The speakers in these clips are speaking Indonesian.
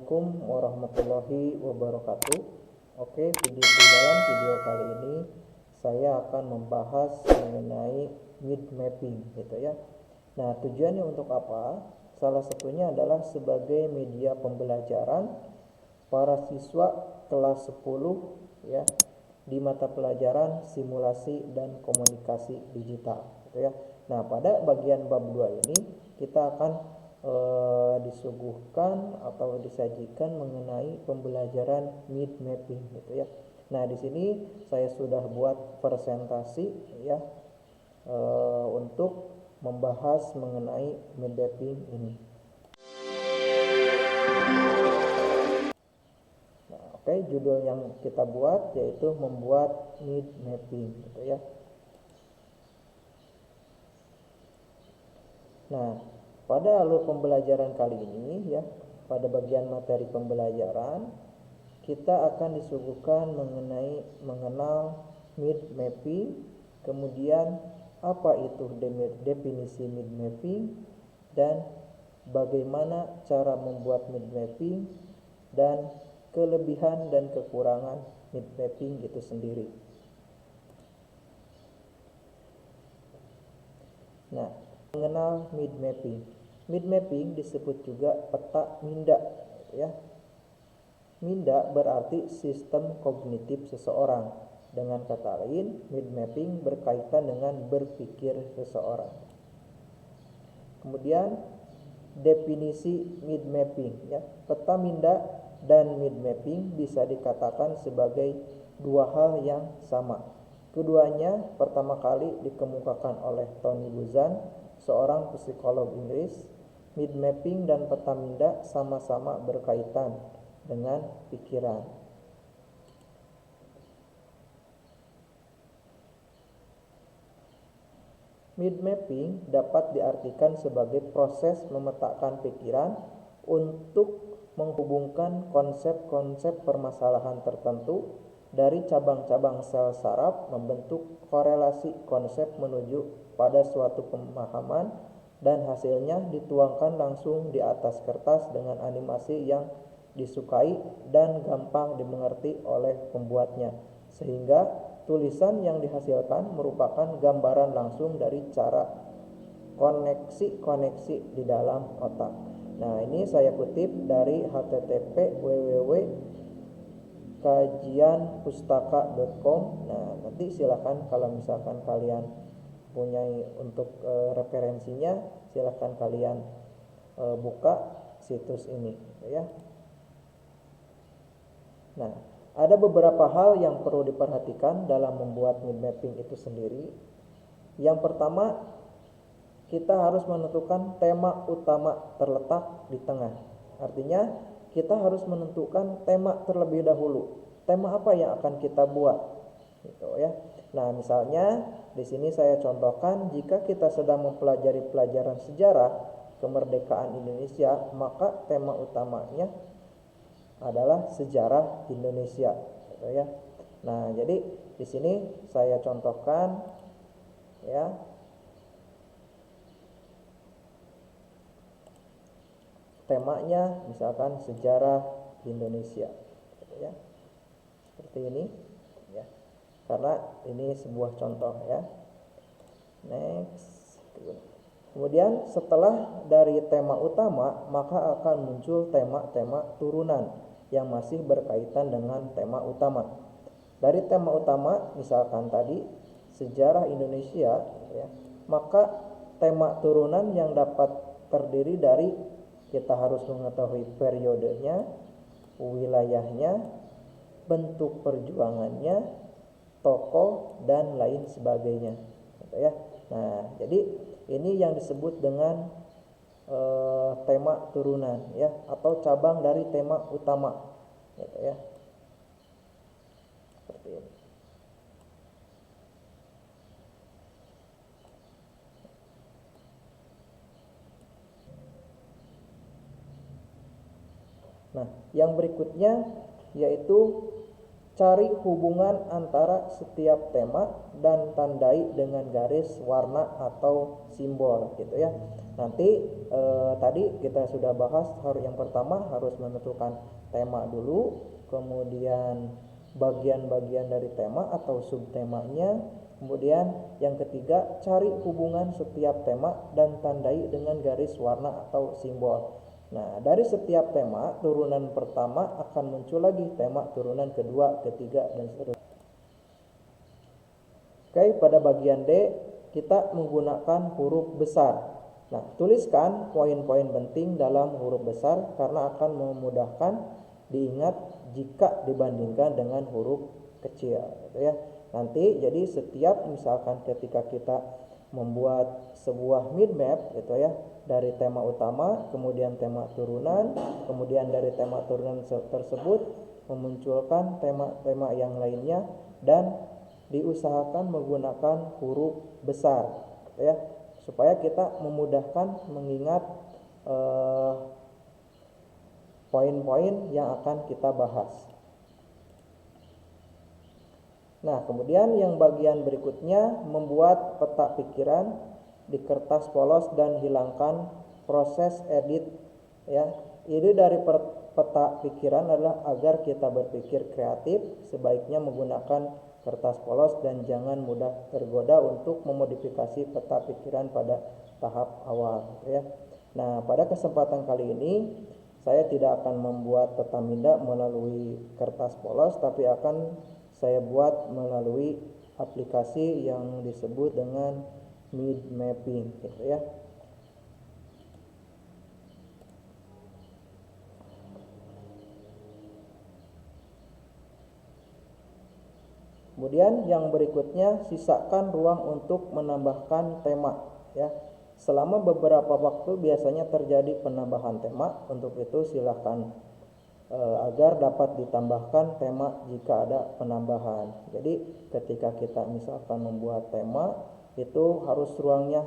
Assalamualaikum warahmatullahi wabarakatuh. Oke, di dalam video kali ini saya akan membahas mengenai mind mapping gitu ya. Nah, tujuannya untuk apa? Salah satunya adalah sebagai media pembelajaran para siswa kelas 10 ya di mata pelajaran simulasi dan komunikasi digital gitu ya. Nah, pada bagian bab 2 ini kita akan disuguhkan atau disajikan mengenai pembelajaran mind mapping gitu ya. Nah, di sini saya sudah buat presentasi ya untuk membahas mengenai mind mapping ini. Nah, oke, judul yang kita buat yaitu membuat mind mapping gitu ya. Nah, pada alur pembelajaran kali ini ya, pada bagian materi pembelajaran kita akan disuguhkan mengenal mind mapping, kemudian apa itu definisi mind mapping dan bagaimana cara membuat mind mapping dan kelebihan dan kekurangan mind mapping itu sendiri. Nah, mengenal mind mapping. Mind mapping disebut juga peta minda ya. Minda berarti sistem kognitif seseorang. Dengan kata lain, mind mapping berkaitan dengan berpikir seseorang. Kemudian definisi mind mapping ya. Peta minda dan mind mapping bisa dikatakan sebagai dua hal yang sama. Keduanya pertama kali dikemukakan oleh Tony Buzan, seorang psikolog Inggris. Mind mapping dan peta minda sama-sama berkaitan dengan pikiran. Mind mapping dapat diartikan sebagai proses memetakan pikiran untuk menghubungkan konsep-konsep permasalahan tertentu dari cabang-cabang sel saraf, membentuk korelasi konsep menuju pada suatu pemahaman, dan hasilnya dituangkan langsung di atas kertas dengan animasi yang disukai dan gampang dimengerti oleh pembuatnya, sehingga tulisan yang dihasilkan merupakan gambaran langsung dari cara koneksi-koneksi di dalam otak. Nah, ini saya kutip dari http://www.kajianpustaka.com. Nah, nanti silakan kalau misalkan kalian punya untuk referensinya, silakan kalian buka situs ini ya. Nah, ada beberapa hal yang perlu diperhatikan dalam membuat mind mapping itu sendiri. Yang pertama, kita harus menentukan tema utama terletak di tengah. Artinya, kita harus menentukan tema terlebih dahulu. Tema apa yang akan kita buat? Gitu ya. Nah, misalnya di sini saya contohkan, jika kita sedang mempelajari pelajaran sejarah kemerdekaan Indonesia, maka tema utamanya adalah sejarah Indonesia gitu ya. Nah, jadi di sini saya contohkan ya. Temanya misalkan sejarah Indonesia gitu ya. Seperti ini ya. Karena ini sebuah contoh ya. Next. Kemudian setelah dari tema utama, maka akan muncul tema-tema turunan yang masih berkaitan dengan tema utama. Dari tema utama, misalkan tadi sejarah Indonesia ya, maka tema turunan yang dapat terdiri dari kita harus mengetahui periodenya, wilayahnya, bentuk perjuangannya, tokoh, dan lain sebagainya gitu ya. Nah, jadi ini yang disebut dengan tema turunan ya, atau cabang dari tema utama gitu ya. Seperti ini. Nah, yang berikutnya yaitu cari hubungan antara setiap tema dan tandai dengan garis, warna atau simbol gitu ya. Nanti tadi kita sudah bahas yang pertama harus menentukan tema dulu, kemudian bagian-bagian dari tema atau subtemanya, kemudian yang ketiga cari hubungan setiap tema dan tandai dengan garis, warna atau simbol. Nah, dari setiap tema turunan pertama akan muncul lagi tema turunan kedua, ketiga, dan seterusnya. Oke, pada bagian D kita menggunakan huruf besar. Nah, tuliskan poin-poin penting dalam huruf besar karena akan memudahkan diingat jika dibandingkan dengan huruf kecil gitu ya. Nanti jadi setiap misalkan ketika kita membuat sebuah mind map gitu ya, dari tema utama, kemudian tema turunan, kemudian dari tema turunan tersebut memunculkan tema-tema yang lainnya dan diusahakan menggunakan huruf besar gitu ya, supaya kita memudahkan mengingat poin-poin yang akan kita bahas. Nah, kemudian yang bagian berikutnya membuat peta pikiran di kertas polos dan hilangkan proses edit ya. Ide dari peta pikiran adalah agar kita berpikir kreatif, sebaiknya menggunakan kertas polos dan jangan mudah tergoda untuk memodifikasi peta pikiran pada tahap awal ya. Nah, pada kesempatan kali ini saya tidak akan membuat peta minda melalui kertas polos, tapi akan saya buat melalui aplikasi yang disebut dengan mind mapping gitu ya. Kemudian yang berikutnya sisakan ruang untuk menambahkan tema ya. Selama beberapa waktu biasanya terjadi penambahan tema. Untuk itu silakan agar dapat ditambahkan tema jika ada penambahan. Jadi ketika kita misalkan membuat tema itu harus ruangnya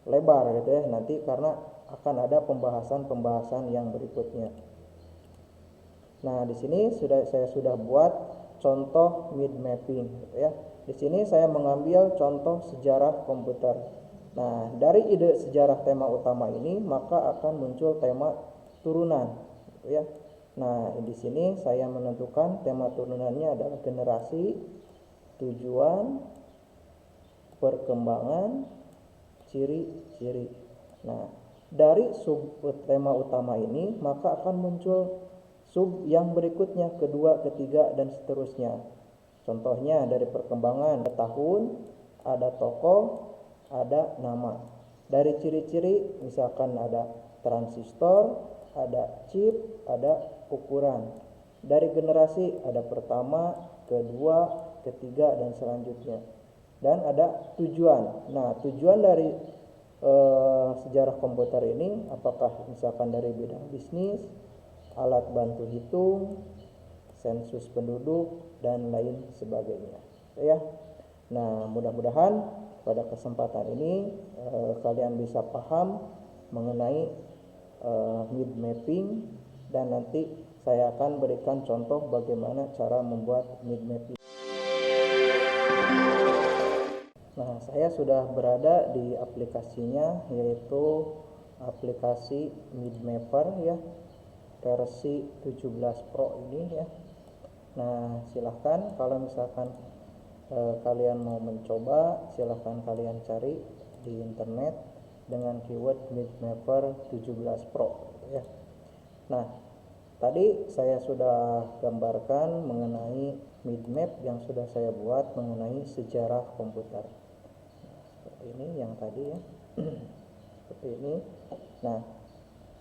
lebar gitu ya, nanti karena akan ada pembahasan yang berikutnya. Nah, di sini saya sudah buat contoh mind mapping gitu ya. Di sini saya mengambil contoh sejarah komputer. Nah, dari ide sejarah tema utama ini maka akan muncul tema turunan gitu ya. Nah, di sini saya menentukan tema turunannya adalah generasi, tujuan, perkembangan, ciri-ciri. Nah, dari sub tema utama ini maka akan muncul sub yang berikutnya, kedua, ketiga, dan seterusnya. Contohnya dari perkembangan ada tahun, ada tokoh, ada nama. Dari ciri-ciri misalkan ada transistor, ada chip, ada ukuran. Dari generasi ada pertama, kedua, ketiga, dan selanjutnya. Dan ada tujuan. Nah, tujuan dari sejarah komputer ini apakah misalkan dari bidang bisnis, alat bantu hitung, sensus penduduk, dan lain sebagainya ya. Nah, mudah-mudahan pada kesempatan ini kalian bisa paham mengenai mind mapping, dan nanti saya akan berikan contoh bagaimana cara membuat mind mapping. Nah, saya sudah berada di aplikasinya, yaitu aplikasi Mind Mapper ya, versi 17 Pro ini ya. Nah, silahkan kalau misalkan kalian mau mencoba, silahkan kalian cari di internet dengan keyword Mind Mapper 17 Pro ya. Nah, tadi saya sudah gambarkan mengenai mind map yang sudah saya buat mengenai sejarah komputer. Seperti ini yang tadi ya. Seperti ini. Nah,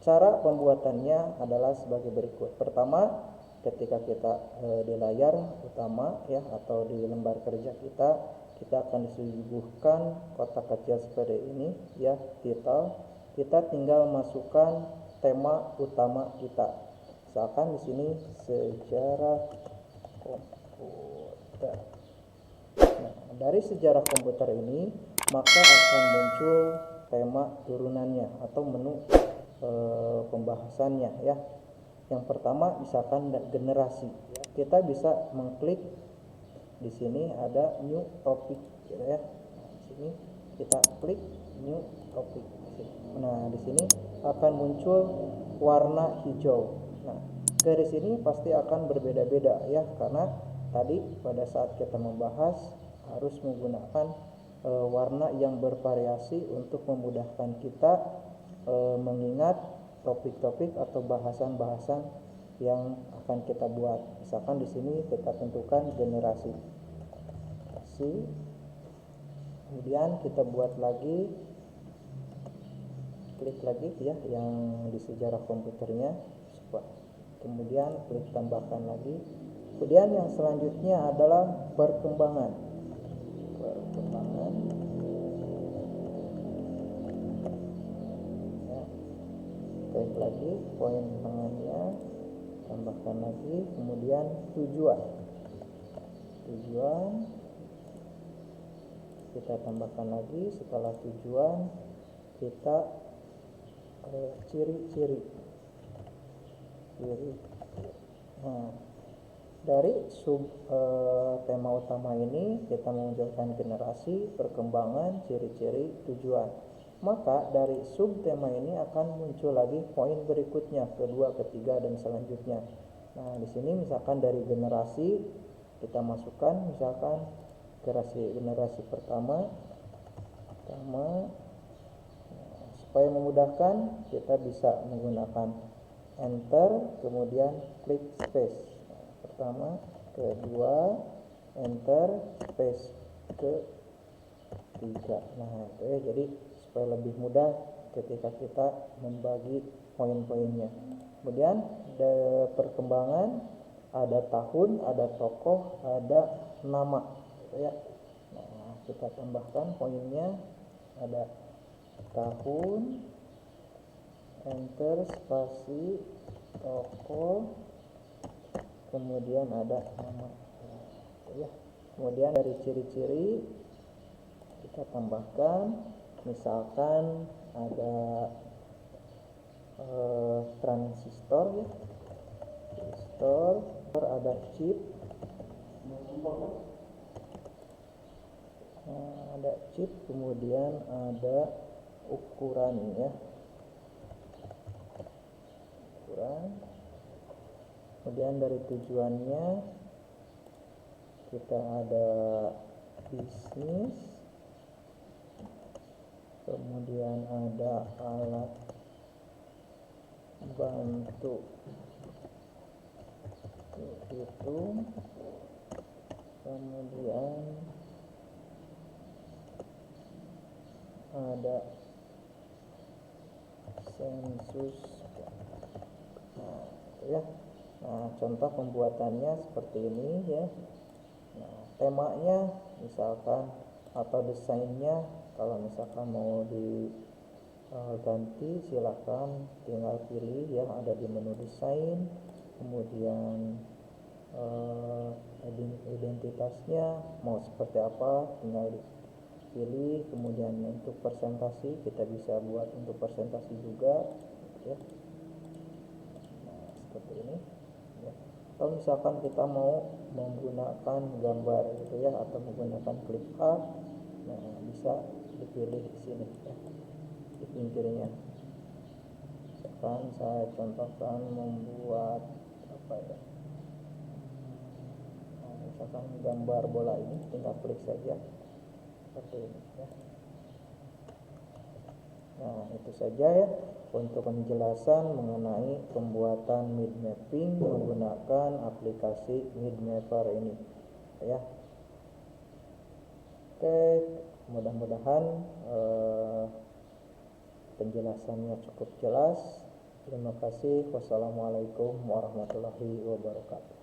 cara pembuatannya adalah sebagai berikut. Pertama, ketika kita di layar utama ya atau di lembar kerja kita akan disuguhkan kotak kecil seperti ini ya, title. Kita tinggal masukkan tema utama kita. Misalkan di sini sejarah komputer. Nah, dari sejarah komputer ini maka akan muncul tema turunannya atau menu pembahasannya ya. Yang pertama misalkan generasi ya. kita bisa mengklik di sini ada new topic gitu ya. Nah, di sini kita klik new topic. Nah, di sini akan muncul warna hijau. Nah, garis ini pasti akan berbeda-beda ya, karena tadi pada saat kita membahas harus menggunakan warna yang bervariasi untuk memudahkan kita mengingat topik-topik atau bahasan-bahasan yang akan kita buat. Misalkan di sini kita tentukan generasi. Kemudian kita buat lagi, klik lagi ya yang di sejarah komputernya, kemudian klik tambahkan lagi. Kemudian yang selanjutnya adalah perkembangan. Ya. Klik lagi poin tengahnya, tambahkan lagi, kemudian tujuan kita tambahkan lagi. Setelah tujuan kita ciri-ciri. Nah, dari sub tema utama ini kita menunjukkan generasi, perkembangan, ciri-ciri, tujuan. Maka dari sub tema ini akan muncul lagi poin berikutnya, kedua, ketiga, dan selanjutnya. Nah, di sini misalkan dari generasi kita masukkan misalkan generasi pertama. Supaya memudahkan kita bisa menggunakan enter, kemudian klik space. Pertama, kedua, enter, space, ketiga. Nah, itu ya, jadi supaya lebih mudah ketika kita membagi poin-poinnya. Kemudian perkembangan, ada tahun, ada tokoh, ada nama, gitu ya. Nah, kita tambahkan poinnya, ada tahun, enter, spasi, tokoh, kemudian ada nama, ya. Kemudian dari ciri-ciri kita tambahkan, misalkan ada transistor ya, ada chip, ada chip, kemudian ada ukuran ya, kemudian dari tujuannya kita ada bisnis, kemudian ada alat bantu hitung, kemudian ada sensus. Nah, itu ya. Nah, contoh pembuatannya seperti ini ya. Nah, temanya misalkan atau desainnya, kalau misalkan mau diganti silahkan tinggal pilih yang ada di menu desain, kemudian identitasnya mau seperti apa tinggal pilih, kemudian untuk presentasi kita bisa buat untuk presentasi juga ya. Nah, seperti ini ya. Kalau misalkan kita mau menggunakan gambar gitu ya, atau menggunakan clip art, nah bisa dipilih di sini ya, di pinggirnya. Misalkan saya contohkan membuat apa ya, nah, misalkan gambar bola ini, tinggal klik saja seperti ini ya. Nah, itu saja ya untuk penjelasan mengenai pembuatan mid mapping menggunakan aplikasi Midmapper ini ya. Oke, mudah-mudahan penjelasannya cukup jelas. Terima kasih. Wassalamualaikum warahmatullahi wabarakatuh.